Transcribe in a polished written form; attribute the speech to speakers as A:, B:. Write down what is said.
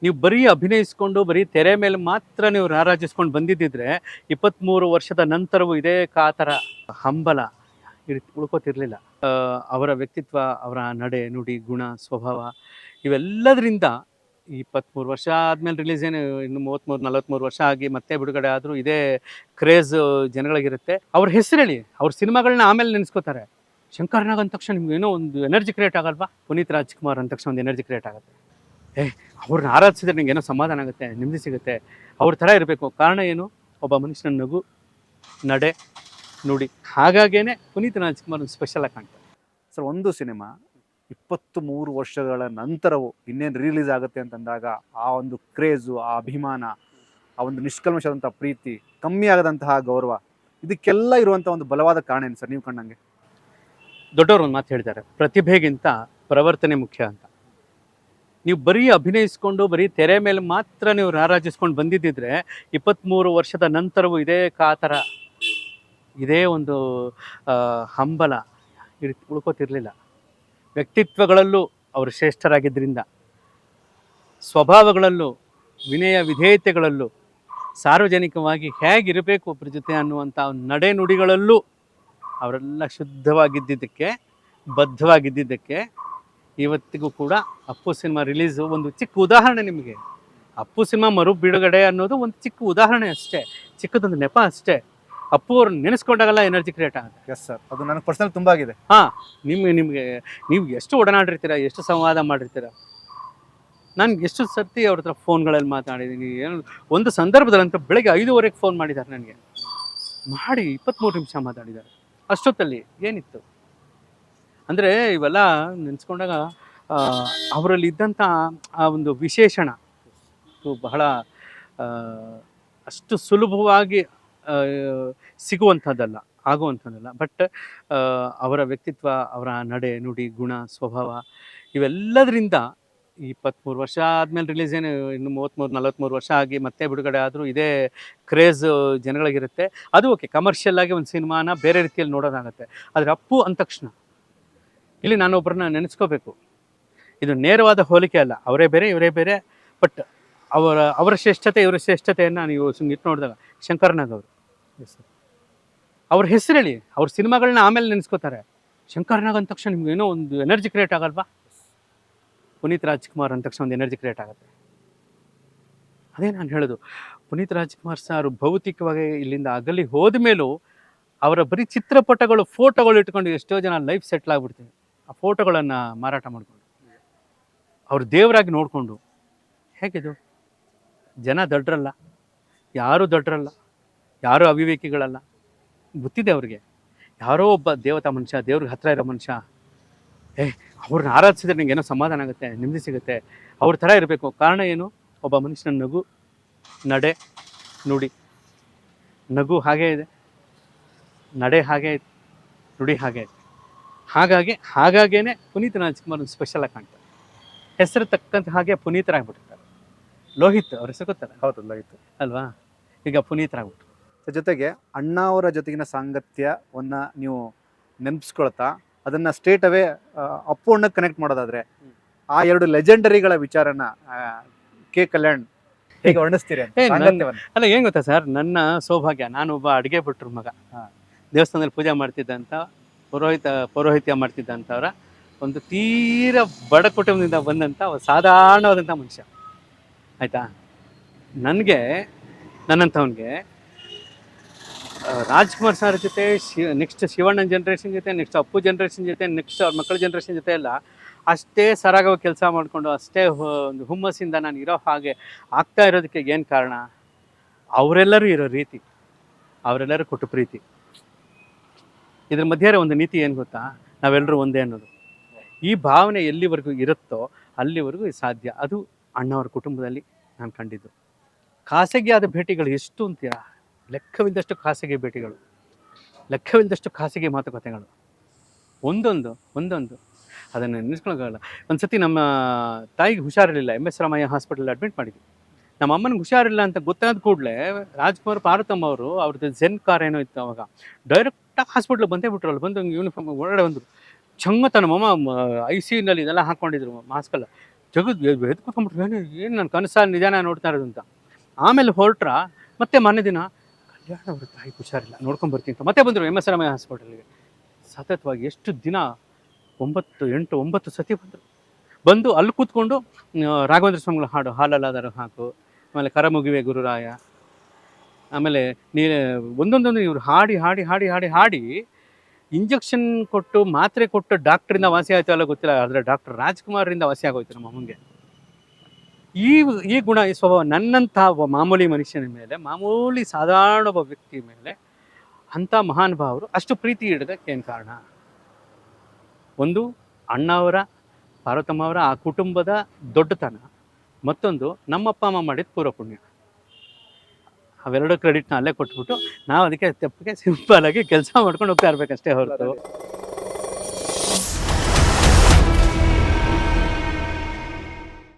A: ನೀವು ಬರೀ ಅಭಿನಯಿಸ್ಕೊಂಡು ಬರೀ ತೆರೆ ಮೇಲೆ ಮಾತ್ರ ನೀವು ರಾರಾಜಿಸ್ಕೊಂಡು ಬಂದಿದ್ದಿದ್ರೆ 23 ವರ್ಷದ ನಂತರವೂ ಇದೇ ಕಾತರ ಹಂಬಲ ಉಳ್ಕೋತಿರ್ಲಿಲ್ಲ. ಅವರ ವ್ಯಕ್ತಿತ್ವ, ಅವರ ನಡೆ ನುಡಿ ಗುಣ ಸ್ವಭಾವ ಇವೆಲ್ಲದರಿಂದ 23 ವರ್ಷ ಆದಮೇಲೆ ರಿಲೀಸ್ ಏನು ಇನ್ನು 33-43 ವರ್ಷ ಆಗಿ ಮತ್ತೆ ಬಿಡುಗಡೆ ಆದರೂ ಇದೇ ಕ್ರೇಜ್ ಜನಗಳಿಗಿರುತ್ತೆ. ಅವ್ರ ಹೆಸರು ಹೇಳಿ, ಅವ್ರ ಸಿನಿಮಾಗಳನ್ನ ಆಮೇಲೆ ನೆನೆಸ್ಕೋತಾರೆ. ಶಂಕರ್ನಾಗ್ ಅಂದ ತಕ್ಷಣ ನಿಮ್ಗೆ ಏನೋ ಒಂದು ಎನರ್ಜಿ ಕ್ರಿಯೇಟ್ ಆಗಲ್ವಾ? ಪುನೀತ್ ರಾಜ್ಕುಮಾರ್ ಅಂದ ತಕ್ಷಣ ಒಂದು ಎನರ್ಜಿ ಕ್ರಿಯೇಟ್ ಆಗುತ್ತೆ. ಅವ್ರನ್ನ ಆರಾಧಿಸಿದ್ರೆ ನಿಂಗೆ ಏನೋ ಸಮಾಧಾನ ಆಗುತ್ತೆ, ನೆಮ್ಮದಿ ಸಿಗುತ್ತೆ. ಅವ್ರ ಥರ ಇರಬೇಕು. ಕಾರಣ ಏನು? ಒಬ್ಬ ಮನುಷ್ಯನ ನಗು, ನಡೆ, ನುಡಿ. ಹಾಗಾಗೇನೆ ಪುನೀತ್ ರಾಜ್ಕುಮಾರ್ ಸ್ಪೆಷಲ್ ಆಗಿ ಕಾಣ್ತಾರೆ.
B: ಸರ್, ಒಂದು ಸಿನಿಮಾ 23 ವರ್ಷಗಳ ನಂತರವೂ ಇನ್ನೇನು ರಿಲೀಸ್ ಆಗುತ್ತೆ ಅಂತಂದಾಗ ಆ ಒಂದು ಕ್ರೇಜು, ಆ ಅಭಿಮಾನ, ಆ ಒಂದು ನಿಷ್ಕಲ್ಮಶವಾದಂಥ ಪ್ರೀತಿ, ಕಮ್ಮಿ ಆಗದಂತಹ ಗೌರವ, ಇದಕ್ಕೆಲ್ಲ ಇರುವಂಥ ಒಂದು ಬಲವಾದ ಕಾರಣ ಏನು ಸರ್ ನೀವು ಕಂಡಂಗೆ?
A: ದೊಡ್ಡವರು ಒಂದು ಮಾತು ಹೇಳ್ತಾರೆ, ಪ್ರತಿಭೆಗಿಂತ ಪ್ರವರ್ತನೆ ಮುಖ್ಯ ಅಂತ. ನೀವು ಬರೀ ಅಭಿನಯಿಸ್ಕೊಂಡು ಬರೀ ತೆರೆ ಮೇಲೆ ಮಾತ್ರ ನೀವು ರಾರಾಜಿಸ್ಕೊಂಡು ಬಂದಿದ್ದಿದ್ರೆ 23 ವರ್ಷದ ನಂತರವೂ ಇದೇ ಕಾತರ, ಇದೇ ಒಂದು ಹಂಬಲ ಉಳ್ಕೋತಿರ್ಲಿಲ್ಲ. ವ್ಯಕ್ತಿತ್ವಗಳಲ್ಲೂ ಅವರು ಶ್ರೇಷ್ಠರಾಗಿದ್ದರಿಂದ, ಸ್ವಭಾವಗಳಲ್ಲೂ, ವಿನಯ ವಿಧೇಯತೆಗಳಲ್ಲೂ, ಸಾರ್ವಜನಿಕವಾಗಿ ಹೇಗಿರಬೇಕು ಒಬ್ಬರ ಜೊತೆ ಅನ್ನುವಂಥ ನಡೆ ನುಡಿಗಳಲ್ಲೂ ಅವರೆಲ್ಲ ಶುದ್ಧವಾಗಿದ್ದಿದ್ದಕ್ಕೆ, ಬದ್ಧವಾಗಿದ್ದಿದ್ದಕ್ಕೆ ಇವತ್ತಿಗೂ ಕೂಡ ಅಪ್ಪು ಸಿನಿಮಾ ರಿಲೀಸು ಒಂದು ಚಿಕ್ಕ ಉದಾಹರಣೆ. ನಿಮಗೆ ಅಪ್ಪು ಸಿನಿಮಾ ಮರು ಬಿಡುಗಡೆ ಅನ್ನೋದು ಒಂದು ಚಿಕ್ಕ ಉದಾಹರಣೆ ಅಷ್ಟೇ, ಚಿಕ್ಕದೊಂದು ನೆಪ ಅಷ್ಟೇ. ಅಪ್ಪು ಅವ್ರನ್ನ ನೆನೆಸ್ಕೊಂಡಾಗೆಲ್ಲ ಎನರ್ಜಿ ಕ್ರಿಯೇಟ್ ಆಗುತ್ತೆ.
B: ಎಸ್ ಸರ್, ಅದು ನನಗೆ ಪರ್ಸನಲ್ ತುಂಬ ಆಗಿದೆ.
A: ಹಾಂ, ನಿಮಗೆ ನೀವು ಎಷ್ಟು ಒಡನಾಡಿರ್ತೀರ, ಎಷ್ಟು ಸಂವಾದ ಮಾಡಿರ್ತೀರ. ನಾನು ಎಷ್ಟು ಸರ್ತಿ ಅವ್ರ ಹತ್ರ ಫೋನ್ಗಳಲ್ಲಿ ಮಾತಾಡಿದ್ದೀನಿ. ಏನು ಒಂದು ಸಂದರ್ಭದಲ್ಲಂತೂ ಬೆಳಗ್ಗೆ 5:15ಕ್ಕೆ ಫೋನ್ ಮಾಡಿದ್ದಾರೆ ನನಗೆ. ಮಾಡಿ 23 ನಿಮಿಷ ಮಾತಾಡಿದ್ದಾರೆ. ಅಷ್ಟೊತ್ತಲ್ಲಿ ಏನಿತ್ತು ಅಂದರೆ ಇವೆಲ್ಲ ನೆನೆಸ್ಕೊಂಡಾಗ ಅವರಲ್ಲಿ ಇದ್ದಂಥ ಆ ಒಂದು ವಿಶೇಷಣ ಬಹಳ ಅಷ್ಟು ಸುಲಭವಾಗಿ ಸಿಗುವಂಥದ್ದಲ್ಲ, ಆಗುವಂಥದ್ದಲ್ಲ. ಬಟ್ ಅವರ ವ್ಯಕ್ತಿತ್ವ, ಅವರ ನಡೆ ನುಡಿ ಗುಣ ಸ್ವಭಾವ ಇವೆಲ್ಲದರಿಂದ 23 ವರ್ಷ ಆದಮೇಲೆ ರಿಲೀಸ್ ಏನು ಇನ್ನು 33-43 ವರ್ಷ ಆಗಿ ಮತ್ತೆ ಬಿಡುಗಡೆ ಆದರೂ ಇದೇ ಕ್ರೇಜ್ ಜನಗಳಿಗಿರುತ್ತೆ. ಅದು ಓಕೆ, ಕಮರ್ಷಿಯಲ್ ಆಗಿ ಒಂದು ಸಿನಿಮಾನ ಬೇರೆ ರೀತಿಯಲ್ಲಿ ನೋಡೋದಾಗುತ್ತೆ. ಆದರೆ ಅಪ್ಪು ಅಂದ ತಕ್ಷಣ ಇಲ್ಲಿ ನಾನೊಬ್ಬರನ್ನ ನೆನೆಸ್ಕೋಬೇಕು. ಇದು ನೇರವಾದ ಹೋಲಿಕೆ ಅಲ್ಲ, ಅವರೇ ಬೇರೆ ಇವರೇ ಬೇರೆ. ಬಟ್ ಅವರ ಶ್ರೇಷ್ಠತೆ ಇವರ ಶ್ರೇಷ್ಠತೆಯನ್ನು ನೀವು ಸುಮ್ಮನೆ ಇಟ್ಟು ನೋಡಿದಾಗ ಶಂಕರ್ನಾಗ್ ಅವರು, ಅವ್ರ ಹೆಸರು ಹೇಳಿ, ಅವ್ರ ಸಿನಿಮಾಗಳನ್ನ ಆಮೇಲೆ ನೆನೆಸ್ಕೋತಾರೆ. ಶಂಕರ್ನಾಗ್ ಅಂದ ತಕ್ಷಣ ನಿಮ್ಗೆ ಏನೋ ಒಂದು ಎನರ್ಜಿ ಕ್ರಿಯೇಟ್ ಆಗಲ್ವಾ? ಪುನೀತ್ ರಾಜ್ಕುಮಾರ್ ಅಂದ ತಕ್ಷಣ ಒಂದು ಎನರ್ಜಿ ಕ್ರಿಯೇಟ್ ಆಗುತ್ತೆ. ಅದೇ ನಾನು ಹೇಳೋದು, ಪುನೀತ್ ರಾಜ್ಕುಮಾರ್ ಸರ್ ಭೌತಿಕವಾಗಿ ಇಲ್ಲಿಂದ ಅಗಲಿ ಹೋದ ಮೇಲೂ ಅವರ ಬರೀ ಚಿತ್ರಪಟಗಳು, ಫೋಟೋಗಳು ಇಟ್ಕೊಂಡು ಎಷ್ಟೋ ಜನ ಲೈಫ್ ಸೆಟ್ಲ್ ಆಗಿಬಿಡ್ತೀವಿ. ಆ ಫೋಟೋಗಳನ್ನು ಮಾರಾಟ ಮಾಡಿಕೊಂಡು, ಅವ್ರು ದೇವರಾಗಿ ನೋಡಿಕೊಂಡು. ಹೇಗಿದು? ಜನ ದೊಡ್ಡರಲ್ಲ, ಯಾರೂ ದೊಡ್ಡರಲ್ಲ, ಯಾರೂ ಅವಿವೇಕಿಗಳಲ್ಲ. ಗೊತ್ತಿದೆ ಅವ್ರಿಗೆ, ಯಾರೋ ಒಬ್ಬ ದೇವತಾ ಮನುಷ್ಯ, ದೇವ್ರಿಗೆ ಹತ್ತಿರ ಇರೋ ಮನುಷ್ಯ. ಅವ್ರನ್ನ ಆರಾಧಿಸಿದ್ರೆ ನಿಂಗೆ ಏನೋ ಸಮಾಧಾನ ಆಗುತ್ತೆ, ನೆಮ್ಮದಿ ಸಿಗುತ್ತೆ. ಅವ್ರ ಥರ ಇರಬೇಕು. ಕಾರಣ ಏನು? ಒಬ್ಬ ಮನುಷ್ಯನ ನಗು, ನಡೆ, ನುಡಿ. ನಗು ಹಾಗೇ ಇದೆ, ನಡೆ ಹಾಗೇ ಇದೆ, ನುಡಿ ಹಾಗೇ ಇದೆ. ಹಾಗಾಗೇನೆ ಪುನೀತ್ ರಾಜ್ಕುಮಾರ್ ಒಂದು ಸ್ಪೆಷಲ್ ಆಗಿ ಕಾಣ್ತಾರೆ. ಹೆಸರು ತಕ್ಕಂತ ಹಾಗೆ ಪುನೀತರಾಗ್ಬಿಟ್ಟಿರ್ತಾರೆ. ಲೋಹಿತ್ ಅವ್ರ ಹೆಸರು ಗೊತ್ತಲ್ಲ?
B: ಹೌದು, ಲೈಟ್
A: ಅಲ್ವಾ? ಈಗ ಪುನೀತರಾಗ್ಬಿಟ್ರು.
B: ಜೊತೆಗೆ ಅಣ್ಣ ಅವರ ಜೊತೆಗಿನ ಸಾಂಗತ್ಯವನ್ನು ನೀವು ನೆನಪಿಸ್ಕೊಳ್ತಾ ಅದನ್ನು ಸ್ಟೇಟ್ ಅವೇ ಅಪ್ಪು ಅಣ್ಣಕ್ಕೆ ಕನೆಕ್ಟ್ ಮಾಡೋದಾದರೆ ಆ ಎರಡು ಲೆಜೆಂಡರಿಗಳ ವಿಚಾರನ ಕೆ ಕಲ್ಯಾಣ್ ಹೇಗೆ ವರ್ಣಿಸ್ತೀರಿ ಅಂತ ಸಾಂಗತ್ಯವನ್ನು?
A: ಅಲ್ಲ, ಏನು ಗೊತ್ತಾ ಸರ್, ನನ್ನ ಸೌಭಾಗ್ಯ, ನಾನು ಒಬ್ಬ ಅಡುಗೆ ಭಟ್ರ ಮಗ. ದೇವಸ್ಥಾನದಲ್ಲಿ ಪೂಜೆ ಮಾಡ್ತಿದ್ದಂಥ, ಪೌರೋಹಿತ್ಯ ಮಾಡ್ತಿದ್ದಂಥವ್ರ ಒಂದು ತೀರ ಬಡ ಕುಟುಂಬದಿಂದ ಬಂದಂಥ ಸಾಧಾರಣವಾದಂಥ ಮನುಷ್ಯ. ಆಯಿತಾ? ನನ್ನಂಥವನಿಗೆ ರಾಜ್ಕುಮಾರ್ ಸರ್ ಜೊತೆ ನೆಕ್ಸ್ಟ್ ಶಿವಣ್ಣನ ಜನ್ರೇಷನ್ ಜೊತೆ, ನೆಕ್ಸ್ಟ್ ಅಪ್ಪು ಜನ್ರೇಷನ್ ಜೊತೆ, ನೆಕ್ಸ್ಟ್ ಅವ್ರ ಮಕ್ಕಳ ಜನ್ರೇಷನ್ ಜೊತೆ ಎಲ್ಲ ಅಷ್ಟೇ ಸರಾಗವಾಗಿ ಕೆಲಸ ಮಾಡಿಕೊಂಡು, ಅಷ್ಟೇ ಒಂದು ಹುಮ್ಮಸ್ಸಿಂದ ನಾನು ಇರೋ ಹಾಗೆ ಆಗ್ತಾ ಇರೋದಕ್ಕೆ ಏನು ಕಾರಣ? ಅವರೆಲ್ಲರೂ ಇರೋ ರೀತಿ, ಅವರೆಲ್ಲರೂ ಕೊಟ್ಟು ಪ್ರೀತಿ. ಇದ್ರ ಮಧ್ಯೆ ಒಂದು ನೀತಿ ಏನು ಗೊತ್ತಾ? ನಾವೆಲ್ಲರೂ ಒಂದೇ ಅನ್ನೋದು. ಈ ಭಾವನೆ ಎಲ್ಲಿವರೆಗೂ ಇರುತ್ತೋ ಅಲ್ಲಿವರೆಗೂ ಸಾಧ್ಯ. ಅದು ಅಣ್ಣವ್ರ ಕುಟುಂಬದಲ್ಲಿ ನಾನು ಕಂಡಿದ್ದು. ಖಾಸಗಿಯಾದ ಭೇಟಿಗಳು ಎಷ್ಟು ಅಂತೀರಾ? ಲೆಕ್ಕವಿಲ್ಲದಷ್ಟು ಖಾಸಗಿ ಭೇಟಿಗಳು, ಲೆಕ್ಕವಿಲ್ಲದಷ್ಟು ಖಾಸಗಿ ಮಾತುಕತೆಗಳು, ಒಂದೊಂದು ಅದನ್ನು ನೆನೆಸ್ಕೊಳ್ಳೋಕ್ಕಾಗಲ್ಲ. ಒಂದು ಸತಿ ನಮ್ಮ ತಾಯಿಗೆ ಹುಷಾರಿರಲಿಲ್ಲ, MS ರಾಮಯ್ಯ ಹಾಸ್ಪಿಟಲ್ ಅಡ್ಮಿಟ್ ಮಾಡಿದ್ವಿ. ನಮ್ಮ ಅಮ್ಮನಿಗೆ ಹುಷಾರಿಲ್ಲ ಅಂತ ಗೊತ್ತಾದ ಕೂಡಲೇ ರಾಜ್ಕುಮಾರ್, ಪಾರ್ವತಮ್ಮ ಅವರು, ಅವ್ರದ್ದು ಜೆನ್ ಕಾರ್ ಏನೋ ಇತ್ತು ಅವಾಗ, ಡೈರೆಕ್ಟಾಗಿ ಹಾಸ್ಪಿಟ್ಲಿಗೆ ಬಂದೇ ಬಿಟ್ರಲ್ಲ. ಬಂದು ಯೂನಿಫಾರ್ಮ್ ಒಳಗಡೆ ಬಂದರು. ಚಂಗತ ನಮ್ಮಮ್ಮ ICUನಲ್ಲಿ ಇದೆಲ್ಲ ಹಾಕ್ಕೊಂಡಿದ್ರು, ಮಾಸ್ಕಲ್ಲ. ಜಗದ್ ಎದ್ದು ಕೂತ್ಕೊಂಡ್ಬಿಟ್ರು, ಏನು ನನ್ನ ಕನಸ ನಿಜಾನ ನೋಡ್ತಾ ಇರೋದು ಅಂತ. ಆಮೇಲೆ ಹೊರಟ್ರ, ಮತ್ತೆ ಮಾರನೇ ದಿನ ಕಲ್ಯಾಣ ಅವ್ರ ತಾಯಿ ಹುಷಾರಿಲ್ಲ, ನೋಡ್ಕೊಂಡು ಬರ್ತೀನಿ ಅಂತ ಮತ್ತೆ ಬಂದರು ಎಮ್ ಎಸ್ ರಾಮಯ್ಯ ಹಾಸ್ಪಿಟಲ್ಗೆ. ಸತತವಾಗಿ ಎಷ್ಟು ದಿನ, 9 ಸತಿ ಬಂದು ಅಲ್ಲಿ ಕೂತ್ಕೊಂಡು ರಾಘವೇಂದ್ರ ಸ್ವಾಮಿಗಳ ಹಾಡು ಹಾಲಲ್ಲಾದರೂ ಹಾಕು, ಆಮೇಲೆ ಕರಮುಗಿವೆ ಗುರುರಾಯ, ಆಮೇಲೆ ನೀ ಒಂದೊಂದೊಂದು ಇವ್ರು ಹಾಡಿ ಹಾಡಿ ಹಾಡಿ ಹಾಡಿ ಹಾಡಿ ಇಂಜೆಕ್ಷನ್ ಕೊಟ್ಟು ಮಾತ್ರೆ ಕೊಟ್ಟು ಡಾಕ್ಟ್ರಿಂದ ವಾಸಿ ಆಯ್ತು ಅಲ್ಲ ಗೊತ್ತಿಲ್ಲ, ಆದರೆ ಡಾಕ್ಟರ್ ರಾಜ್ಕುಮಾರಿಂದ ವಾಸಿ ಆಗೋಯ್ತು ನಮ್ಮ ಅಮ್ಮಂಗೆ. ಈ ಗುಣ, ಈ ಸ್ವಭಾವ ನನ್ನಂಥ ಒಬ್ಬ ಮಾಮೂಲಿ ಮನುಷ್ಯನ ಮೇಲೆ, ಮಾಮೂಲಿ ಸಾಧಾರಣ ಒಬ್ಬ ವ್ಯಕ್ತಿ ಮೇಲೆ ಅಂಥ ಮಹಾನುಭಾವರು ಅಷ್ಟು ಪ್ರೀತಿ ಇಡೋದಕ್ಕೆ ಏನು ಕಾರಣ? ಒಂದು ಅಣ್ಣವರ, ಪಾರ್ವತಮ್ಮ ಅವರ ಆ ಕುಟುಂಬದ ದೊಡ್ಡತನ, ಮತ್ತೊಂದು ನಮ್ಮಪ್ಪ ಅಮ್ಮ ಮಾಡಿದ ಪೂರ್ವ ಪುಣ್ಯ. ಅವೆರಡು ಕ್ರೆಡಿಟ್ನ ಅಲ್ಲೇ ಕೊಟ್ಬಿಟ್ಟು ನಾವು ಅದಕ್ಕೆ ತೆಪ್ಪಿಗೆ ಸಿಂಪಲ್ ಆಗಿ ಕೆಲಸ ಮಾಡ್ಕೊಂಡು ಹೋಗ್ತಾ ಇರ್ಬೇಕಷ್ಟೇ ಹೊರತು